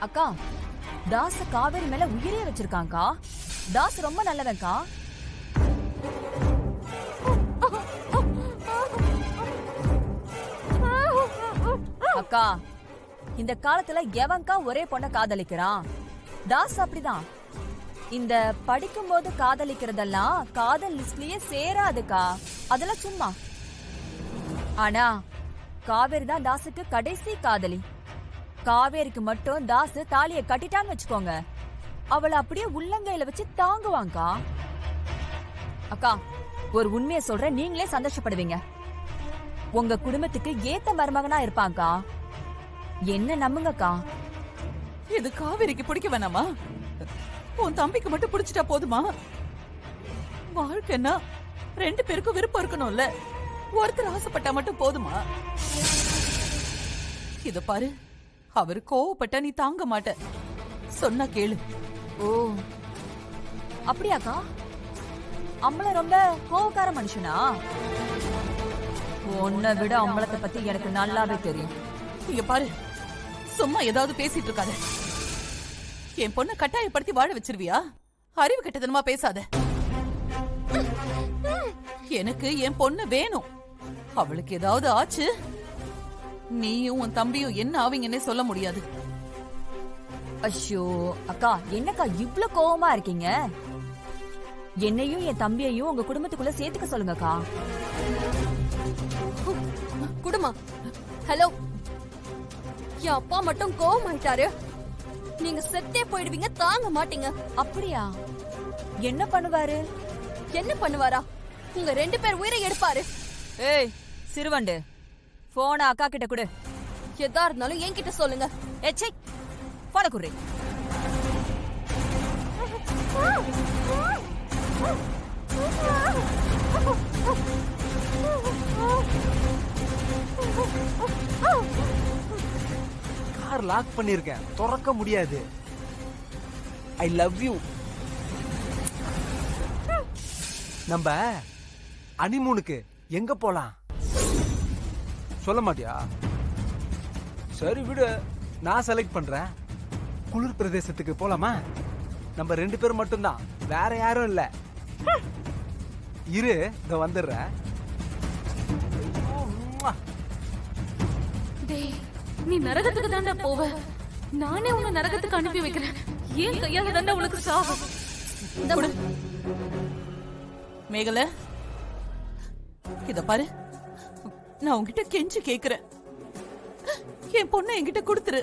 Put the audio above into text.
அக்கா, தாஸ் காவேரி மேல உயிரே வச்சிருக்காங்கக்கா. தாஸ் ரொம்ப நல்லவன்க்கா. அக்கா, இந்த காலத்துல எவன்கா ஒரே பொண்ண காதலிக்கிறான்? தாஸ் அப்படிதான். இந்த படிக்கும் போது காதலிக்கிறதெல்லாம் காதல் லிஸ்ட்லயே சேராதுக்கா. அதெல்லாம் சும்மா. ஆனா காவேரி தான் தாஸுக்கு கடைசி காதலி. காவேரிக்கு மட்டும் தாஸ் தாலிய கட்டிட்டான்னு வச்சுக்கோங்க, அவளை அப்படியே உள்ளங்கையில வச்சு தாங்குவாங்கக்கா. அக்கா, ஒரு உண்மையை சொல்ற, நீங்களே சந்தோஷப்படுவீங்க. உங்க குடும்பத்துக்கு ஏத்த மருமகனா இருப்பாங்கக்கா. என்ன நம்புங்கக்கா. இது காவேரிக்கு பிடிக்க வேணாமா? உன் தம்பிக்கு மட்டும் பிடிச்சிட்டா போதுமா? வாழ்க்கைன்னா 2 பேருக்கும் விருப்பம் இருக்கணும்ல. ஒருத்தர் ஆசைப்பட்டா மட்டும் போதுமா? இத பாரு, அவரு கோவப்பட்டா நீ தாங்க மாட்ட. சொன்னா கேளு. ஓ, அப்படியாக்கா? அம்பள ரொம்ப கோவக்கார மனுஷனா? உன்னை விட அம்பளத்தை பத்தி எனக்கு நல்லாவே தெரியும். இங்க பாரு, சும்மா ஏதாவது பேசிட்டு இருக்காத. என் பொண்ணை கட்டாயப்படுத்தி வாழ வச்சிருவியா? அறிவு கெட்டதனமா பேசாத. எனக்கு என் பொண்ணு வேணும். அவளுக்கு ஏதாவது ஆச்சு, நீயும் உன் தம்பியும் என்ன ஆவீங்கன்னே சொல்ல முடியாது. ஐயோ அக்கா, என்னக்கா இவ்ளோ கோவமா இருக்கீங்க? என்னையும் என் தம்பியையும் உங்க குடும்பத்துக்குள்ள சேர்த்துக்க சொல்லுங்கக்கா. குடுமா, ஹலோ, என் அப்பா மட்டும் கோவம் ஆயிட்டாரு. நீங்க செத்தே போயிடுவீங்க, தாங்க மாட்டீங்க. அப்படியா? என்ன பண்ணுவாரு? என்ன பண்ணுவாரா? உங்க 2 பேர் உயிரை எடுப்பாரு. ஏய் சிறுவண்டு, போன அக்கா கிட்ட கொடு. எதா இருந்தாலும் என்கிட்ட சொல்லுங்க. ஏச்சை, போன குடு. கார் லாக் பண்ணிருக்கேன், திறக்க முடியாது. I love you. நம்ம ஹனிமூனுக்கு எங்க போலாம்? சொல்ல மாட்டியா? சரி விடு, நான் செலக்ட் பண்றேன். குளிர் பிரதேசத்துக்கு போலாமா? நம்ம 2 பேர் மட்டும்தான், வேற யாரும் இல்ல. இரு, இத வந்துடுறேன். டேய், நீ நரகத்துக்கு தாண்டா போவ. நானே உன்னை நரகத்துக்கு அனுப்பி வைக்கிறேன். ஏன் கையால தாண்டா உனக்கு சாவு. மேகல, இத பாரு, நான் உன்கிட்ட கெஞ்சி கேக்குறேன். என் பொண்ணை என்கிட்ட கொடுத்துரு.